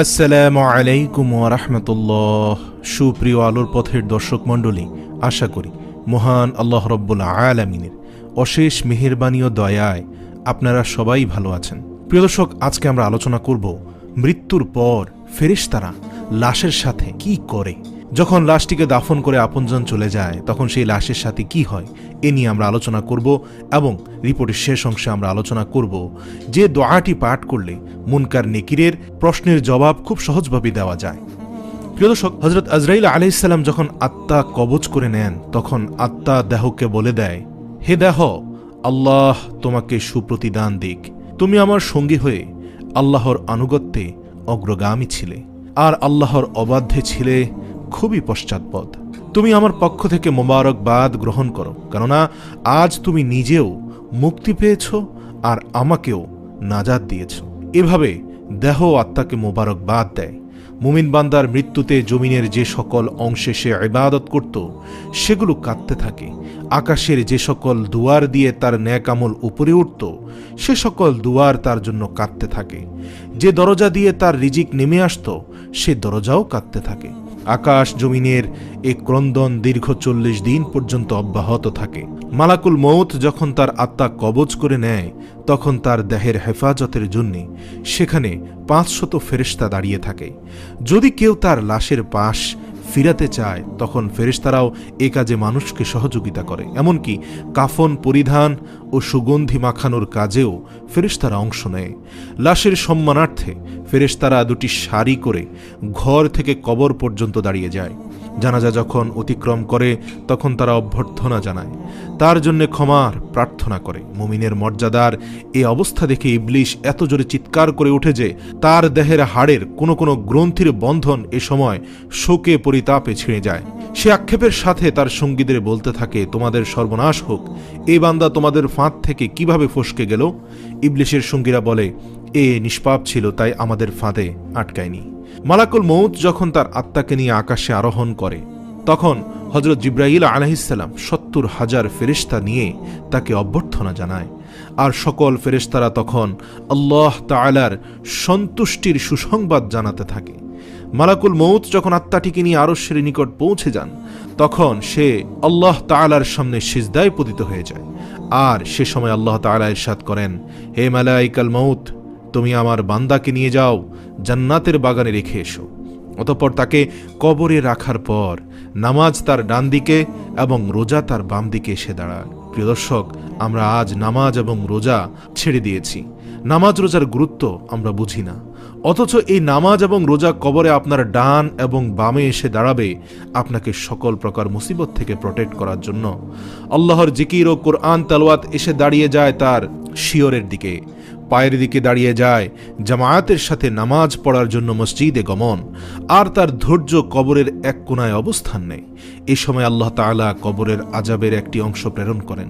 আসসালামু আলাইকুম ওয়া রাহমাতুল্লাহ। সুপ্রিয় আলোর পথের দর্শক মণ্ডলী, আশা করি মহান আল্লাহ রব্বুল আলামিনের অশেষ মেহেরবানি ও দয়ায় আপনারা সবাই ভালো আছেন। প্রিয় দর্শক, আজকে আমরা আলোচনা করব মৃত্যুর পর ফেরেশতারা লাশের সাথে কি করে। যখন লাশটিকে দাফন করে আপনজন চলে যায় তখন সেই লাশের সাথে কি হয় এ নিয়ে আমরা আলোচনা করব এবং রিপোর্টের শেষ অংশে আমরা আলোচনা করব যে দোয়াটি পাঠ করলে মুনকার নেকিরের প্রশ্নের জবাব খুব সহজভাবে দেওয়া যায়। প্রিয় দর্শক, হযরত আজরাইল আলাইহিস সালাম যখন আত্মা কবজ করে নেন তখন আত্মা দেহকে বলে দেয়, হে দেহ, আল্লাহ তোমাকে সুপ্রতিদান দিক। তুমি আমার সঙ্গী হয়ে আল্লাহর আনুগত্যে অগ্রগামী ছিলে আর আল্লাহর অবাধ্যে ছিলে খুবই পশ্চাৎপদ। তুমি আমার পক্ষ থেকে মোবারকবাদ গ্রহণ করো, কেননা আজ তুমি নিজেও মুক্তি পেয়েছ আর আমাকেও নাজাত দিয়েছ। এভাবে দেহ আত্মাকে মোবারকবাদ দেয়। মুমিন বান্দার মৃত্যুতে জমিনের যে সকল অংশে সে ইবাদত করত সেগুলো কাঁদতে থাকে। আকাশের যে সকল দুয়ার দিয়ে তার নেক আমল উপরে উঠত সে সকল দুয়ার তার জন্য কাঁদতে থাকে। যে দরজা দিয়ে তার রিজিক নেমে আসত সে দরজাও কাঁদতে থাকে। আকাশ জমিনের এই ক্রন্দন দীর্ঘ 40 দিন পর্যন্ত অব্যাহত থাকে। মালাকুল মউত যখন তার আত্মা কবজ করে নেয় তখন তার দেহের হেফাজতের জন্য সেখানে 500 ফেরেশতা দাঁড়িয়ে থাকে। যদি কেউ তার লাশের পাশ ফিরাতে চায় তখন ফেরেশতারাও এ কাজে মানুষকে সহযোগিতা করে। এমনকি কাফন পরিধান ও সুগন্ধি মাখানোর কাজেও ফেরেশতারা অংশ নেয়। লাশের সম্মানার্থে ফেরেশতারা দুটি সারি করে ঘর থেকে কবর পর্যন্ত দাঁড়িয়ে যায়। জানাজা যখন অতিক্রম করে তখন তারা অভ্যর্থনা জানায়, তার জন্য ক্ষমার প্রার্থনা করে। মুমিনের মর্যাদার এই অবস্থা দেখে ইবলিশ এত জোরে চিৎকার করে ওঠে যে তার দেহের হাড়ের কোনো কোনো গ্রন্থির বন্ধন এ সময় শোকে পরিতাপে ছিঁড়ে যায়। সে আক্ষেপের সাথে তার সঙ্গীদের বলতে থাকে, তোমাদের সর্বনাশ হোক, এই বান্দা তোমাদের ফাঁদ থেকে কিভাবে ফসকে গেল? ইবলিশের সঙ্গীরা বলে, এ নিষ্পাপ ছিল তাই আমাদের ফাঁদে আটকায়নি। মালাকুল মউত যখন তার আত্মাকে নিয়ে আকাশে আরোহণ করে তখন হযরত জিবরাইল আলাইহিস সালাম 70,000 ফেরেশতা নিয়ে তাকে অভ্যর্থনা জানায়। আর সকল ফেরেশতারা তখন আল্লাহ তাআলার সন্তুষ্টির সুসংবাদ জানাতে থাকে। মালাকুল মউত যখন আত্মাটিকে নিয়ে আরশের নিকট পৌঁছে যান তখন সে আল্লাহ তাআলার সামনে সিজদায় পতিত হয়ে যায়। আর সে সময় আল্লাহ তাআলা ইরশাদ করেন, হে মালাইকাল মউত, তুমি আমার বান্দাকে নিয়ে যাও, জান্নাতের বাগানে রেখে এসো। অতঃপর তাকে কবরে রাখার পর নামাজ তার ডান দিকে এবং রোজা তার বাম দিকে এসে দাঁড়ায়। প্রিয় দর্শক, আমরা আজ নামাজ এবং রোজা ছেড়ে দিয়েছি। নামাজ রোজার গুরুত্ব আমরা বুঝি না, অথচ এই নামাজ এবং রোজা কবরে আপনার ডান এবং বামে এসে দাঁড়াবে আপনাকে সকল প্রকার মুসিবত থেকে প্রটেক্ট করার জন্য। আল্লাহর জিকির ও কোরআন তেলাওয়াত এসে দাঁড়িয়ে যায় তার শিয়রের দিকে, পায়ের দিকে দাঁড়িয়ে যায় জামায়াতের সাথে নামাজ পড়ার জন্য মসজিদে গমন, আর তার ধৈর্য কবরের এক কোণায় অবস্থান নেয়। এই সময় আল্লাহ তাআলা কবরের আযাবের একটি অংশ প্রেরণ করেন।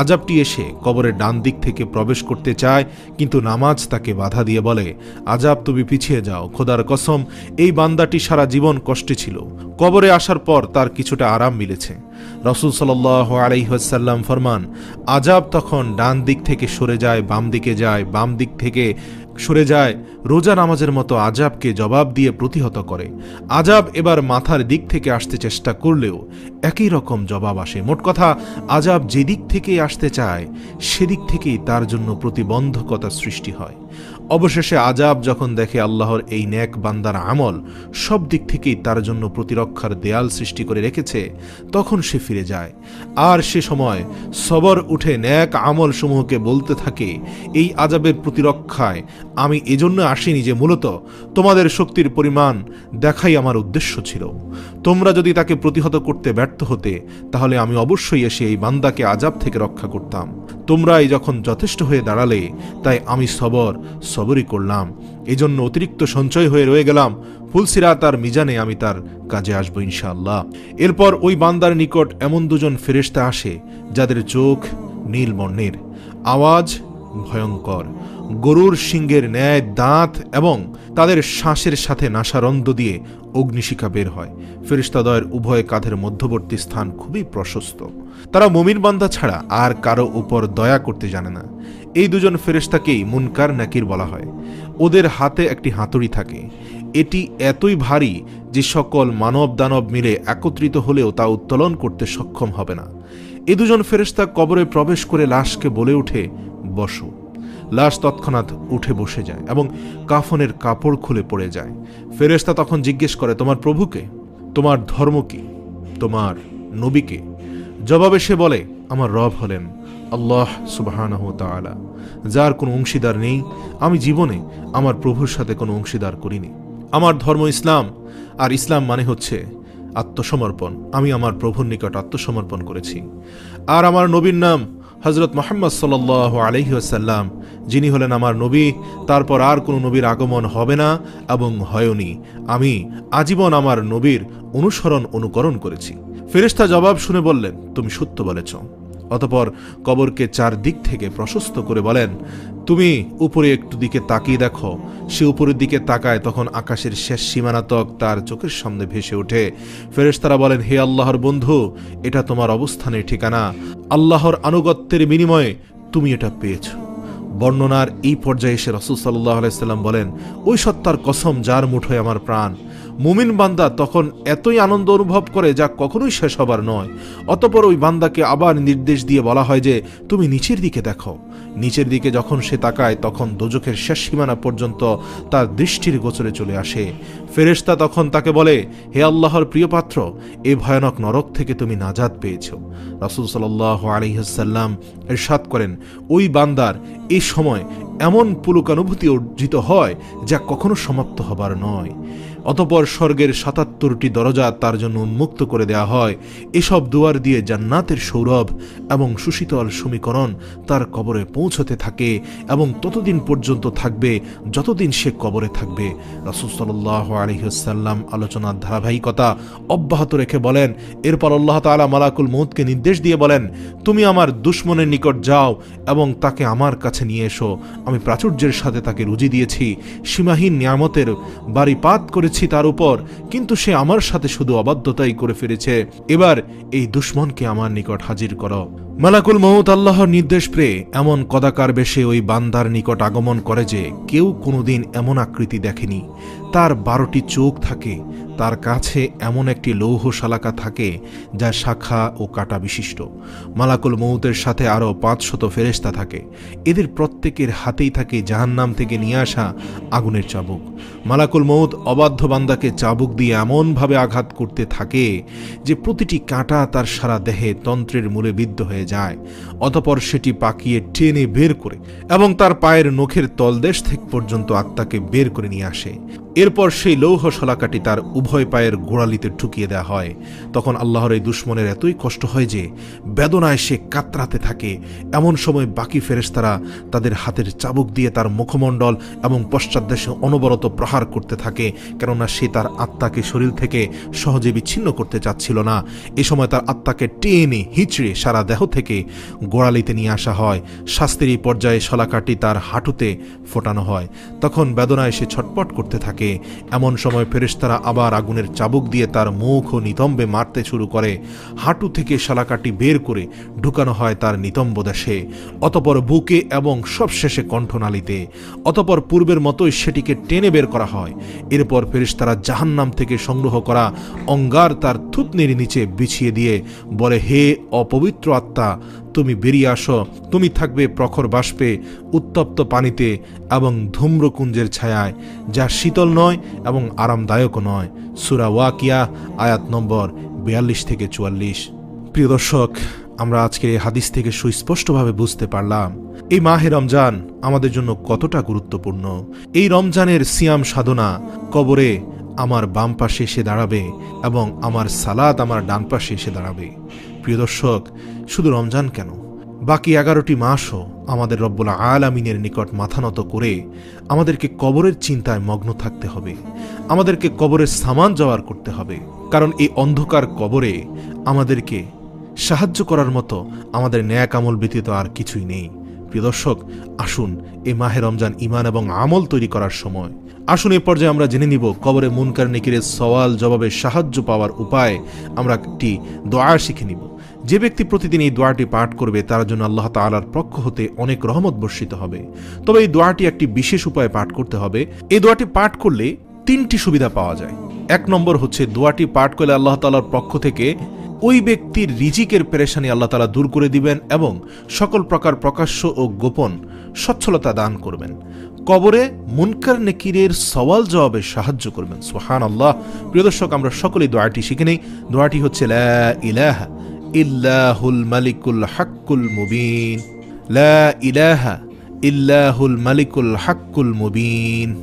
আযাবটি এসে কবরের ডান দিক থেকে প্রবেশ করতে চায়, কিন্তু নামাজ তাকে বাধা দিয়ে বলে, আযাব তুমি পিছিয়ে যাও, খোদার কসম এই বান্দাটি সারা জীবন কষ্টে ছিল, কবরে আসার পর তার কিছুটা আরাম মিলেছে। রাসূল সাল্লাল্লাহু আলাইহি ওয়াসাল্লাম ফরমান, আযাব তখন ডান দিক থেকে সরে যায়, বাম দিকে যায়, বাম দিক থেকে সরে যায়, রোজা নামাজের মতো আযাবকে জবাব দিয়ে প্রতিহত করে। আযাব এবার মাথার দিক থেকে আসতে চেষ্টা করলেও একই রকম জবাব আসে। মোট কথা, আযাব যেদিক থেকে আসতে চায় সেদিক থেকেই তার জন্য প্রতিবন্ধকতা সৃষ্টি হয়। অবশেষে আযাব যখন দেখে আল্লাহর এই নেক বান্দার আমল সব দিক থেকেই তার জন্য প্রতিরক্ষার দেয়াল সৃষ্টি করে রেখেছে, তখন সে ফিরে যায়। আর সে সময় সবর উঠে নেক আমল সমূহকে বলতে থাকে, এই আযাবের প্রতিরক্ষায় আমি এজন্য আসিনি যে মূলত তোমাদের শক্তির পরিমাণ দেখাই আমার উদ্দেশ্য ছিল। তোমরা যদি তাকে প্রতিহত করতে ব্যর্থ হতে তাহলে আমি অবশ্যই এসে এই বান্দাকে আযাব থেকে রক্ষা করতাম। তোমরাই যখন যথেষ্ট হয়ে দাঁড়ালে তাই আমি সবরই করলাম, এজন্য অতিরিক্ত সঞ্চয় হয়ে রয়ে গেলাম। ফুলসিরাত আর মিজানে আমি তার কাজে আসবো ইনশাআল্লাহ। এরপর ওই বান্দার নিকট এমন দুজন ফেরেশতা আসে যাদের চোখ নীল বর্ণের, আওয়াজ ভয়ঙ্কর, গরুর শিংয়ের ন্যায় দাঁত এবং তাদের শ্বাসের সাথে নাসারন্ধ্র দিয়ে অগ্নিশিখা বের হয়। ফেরেশতাদ্বয়ের উভয় কাঁধের মধ্যবর্তী স্থান খুবই প্রশস্ত। তারা মুমিন বান্দা ছাড়া আর কারো উপর দয়া করতে জানে না। এই দুজন ফেরেশতাকেই মুনকার নাকির বলা হয়। ওদের হাতে একটি হাতুড়ি থাকে। এটি এতই ভারী যে সকল মানব দানব মিলে একত্রিত হলেও তা উত্তোলন করতে সক্ষম হবে না। এ দুজন ফেরেশতা কবরে প্রবেশ করে লাশকে বলে ওঠে, বসো। লাশ তৎক্ষণাৎ উঠে বসে যায় এবং কাফনের কাপড় খুলে পড়ে যায়। ফেরেশতা তখন জিজ্ঞেস করে, তোমার প্রভুকে? তোমার ধর্ম কি? তোমার নবীকে? জবাবে সে বলে, আমার রব হলেন আল্লাহ সুবহানাহু ওয়া তাআলা, যার কোনো অংশীদার নেই। আমি জীবনে আমার প্রভুর সাথে কোনো অংশীদার করিনি। আমার ধর্ম ইসলাম, আর ইসলাম মানে হচ্ছে আত্মসমর্পণ। আমি আমার প্রভুর নিকট আত্মসমর্পণ করেছি। আর আমার নবীর নাম হযরত মুহাম্মদ সাল্লাল্লাহু আলাইহি ওয়াসাল্লাম, যিনি হলেন আমার নবী। তারপর আর কোনো নবীর আগমন হবে না এবং হয়নি। আমি আজীবন আমার নবীর অনুকরণ করেছি। ফেরেশতা জবাব শুনে বললেন, তুমি সত্য বলেছ। অতঃপর কবরকে চারদিক থেকে প্রশস্ত করে বলেন, তুমি উপরে একটু দিকে তাকিয়ে দেখো। সে উপরের দিকে তাকায়, তখন আকাশের শেষ সীমানাতক তার চোখের সামনে ভেসে ওঠে। ফেরেশতারা বলেন, হে আল্লাহর বন্ধু, এটা তোমার অবস্থানের ঠিকানা। আল্লাহর আনুগত্যের বিনিময়ে তুমি এটা পেয়েছ। বর্ণনার এই পর্যায়ে এসে রাসূল সাল্লাল্লাহু আলাইহি সাল্লাম বলেন, ওই সত্তার কসম যার মুঠোয় আমার প্রাণ। মুমিন বান্দা তখন এতই আনন্দ অনুভব করে যা কখনোই শেষ হবার নয়। অতঃপর ওই বান্দাকে আবার নির্দেশ দিয়ে বলা হয় যে, তুমি নিচের দিকে দেখো। নিচের দিকে যখন সে তাকায়, তখন দোজখের শেষ সীমানা পর্যন্ত তার দৃষ্টির গোচরে চলে আসে। ফেরেশতা তখন তাকে বলে, হে আল্লাহর প্রিয় পাত্র, এই ভয়ানক নরক থেকে তুমি নাজাত পেয়েছ। রাসূল সাল্লাল্লাহু আলাইহি ওয়াসাল্লাম ইরশাদ করেন, ওই বান্দার এই সময় এমন পুলকানুভূতি অর্জিত হয় যা কখনো সমাপ্ত হবার নয়। অতঃপর স্বর্গের ৭৭টি দরজা তার জন্য উন্মুক্ত করে দেয়া হয়। এসব দুয়ার দিয়ে জান্নাতের সৌরভ এবং সুশীতল সমীকরণ তার কবরে পৌঁছতে থাকে এবং ততদিন পর্যন্ত থাকবে যতদিন সে কবরে থাকবে। রাসূল সাল্লাল্লাহু আলাইহি ওয়াসাল্লাম আলোচনার ধারাবাহিকতা অব্যাহত রেখে বলেন, এরপর আল্লাহ তাআলা মালাকুল মউতকে নির্দেশ দিয়ে বলেন, তুমি আমার দুশমনের নিকট যাও এবং তাকে আমার কাছে নিয়ে এসো। আমি প্রাচুর্যের সাথে তাকে রুজি দিয়েছি, সীমাহীন নিয়ামতের বাড়িপাত করেছি তার উপর, কিন্তু সে আমার সাথে শুধু অবাধ্যতাই করে ফিরেছে। এবার এই দুশমনকে আমার নিকট হাজির করো। মালাকুল মউত আল্লাহর নির্দেশ পেয়ে এমন কদাকার বেশে ওই বান্দার নিকট আগমন করে যে কেউ কোনোদিন এমন আকৃতি দেখেনি। তার 12টি চোখ থাকে, তার কাছে এমন একটি লৌহ শালাকা থাকে যা শাখা ও কাঁটা বিশিষ্ট। মালাকুল মউতের সাথে আরও 500 ফেরেশতা থাকে। এদের প্রত্যেকের হাতেই থাকে জাহান্নাম থেকে নিয়ে আসা আগুনের চাবুক। মালাকুল মউত অবাধ্য বান্দাকে চাবুক দিয়ে এমনভাবে আঘাত করতে থাকে যে প্রতিটি কাঁটা তার সারা দেহে তন্ত্রের মূলে বিদ্ধ হয়ে যায়। অতঃপর সেটি পাকিয়ে টেনে বের করে এবং তার পায়ের নখের তলদেশ থেকে পর্যন্ত আত্মাকে বের করে নিয়ে আসে। এরপর সেই লৌহ শলাকাটি তার উভয় পায়ের গোড়ালিতে ঢুকিয়ে দেওয়া হয়। তখন আল্লাহর এই দুশমনের এতই কষ্ট হয় যে বেদনায় সে কাতরাতে থাকে। এমন সময় বাকি ফেরেশতারা তাদের হাতের চাবুক দিয়ে তার মুখমণ্ডল এবং পশ্চাৎদেশে অনবরত প্রহার করতে থাকে, কেননা সে তার আত্মাকে শরীর থেকে সহজে বিচ্ছিন্ন করতে চাচ্ছিল না। এ সময় তার আত্মাকে টেনে হিঁচড়ে সারা দেহ থেকে গোড়ালিতে নিয়ে আসা হয়। শাস্তির এই পর্যায়ে শলাকাটি তার হাঁটুতে ফোটানো হয়। তখন বেদনায় সে ছটপট করতে থাকে। এমন সময় ফেরেশতারা আবার আগুনের চাবুক দিয়ে তার মুখ ও নিতম্বে মারতে শুরু করে। হাঁটু থেকে শালাকাটি বের করে ঢুকানো হয় তার নিতম্ব দেশে, অতঃপর বুকে এবং সবশেষে কণ্ঠনালীতে। অতঃপর পূর্বের মতোই সেটিকে টেনে বের করা হয়। এরপর ফেরেশতারা জাহান্নাম থেকে সংগ্রহ করা অঙ্গার তার থুতনির নিচে বিছিয়ে দিয়ে বলে, হে অপবিত্র আত্মা, তুমি বেরিয়ে আসো। তুমি থাকবে প্রখর বাষ্পে, উত্তপ্ত পানিতে এবং ধূম্রকুঞ্জের ছায়ায়, যা শীতল নয় এবং আরামদায়কও নয়। সূরা ওয়াকিয়া আয়াত নম্বর 42 থেকে 44। প্রিয় দর্শক, আমরা আজকে এই হাদিস থেকে সুস্পষ্টভাবে বুঝতে পারলাম এই মাহে রমজান আমাদের জন্য কতটা গুরুত্বপূর্ণ। এই রমজানের সিয়াম সাধনা কবরে আমার বাম পাশে এসে দাঁড়াবে এবং আমার সালাত আমার ডান পাশে এসে দাঁড়াবে। প্রিয় দর্শক, শুধু রমজান কেন, বাকি 11টি মাসও আমাদের রব্বুল আলামিনের নিকট মাথা নত করে আমাদেরকে কবরের চিন্তায় মগ্ন থাকতে হবে। আমাদেরকে কবরের সামান জোগাড় করতে হবে, কারণ এই অন্ধকার কবরে আমাদেরকে সাহায্য করার মতো আমাদের ন্যাক আমল ব্যতীত আর কিছুই নেই। প্রিয় দর্শক, আসুন এই মাহে রমজান ঈমান এবং আমল তৈরি করার সময়। আসুন এই পর্যায়ে আমরা জেনে নিব কবরে মুনকার নেকিরের সওয়াল জবাবে সাহায্য পাওয়ার উপায়। আমরা একটি দোয়া শিখে নিব। যে ব্যক্তি প্রতিদিন এই দোয়াটি পাঠ করবে তার জন্য আল্লাহ তাআলার পক্ষ হতে অনেক রহমত বর্ষিত হবে। তবে এই দোয়াটি একটি বিশেষ উপায়ে পাঠ করতে হবে। এই দোয়াটি পাঠ করলে তিনটি সুবিধা পাওয়া যায়। এক নম্বর হচ্ছে দোয়াটি পাঠ করলে আল্লাহ তাআলার পক্ষ থেকে ওই ব্যক্তির রিজিকের পেরেশানি আল্লাহ তাআলা দূর করে দিবেন এবং সকল প্রকার প্রকাশ্য ও গোপন সচ্ছলতা দান করবেন। কবরে মুনকার নেকিরের সওয়াল জবাবে সাহায্য করবেন। সুবহানাল্লাহ। প্রিয় দর্শক, আমরা সকলেই দোয়াটি শিখে নেই। দোয়াটি হচ্ছে লা ইলাহা ইল্লাহুল মালিকুল হাক্কুল মুবিন, লা ইলাহা ইল্লাহুল মালিকুল হাক্কুল মুবিন।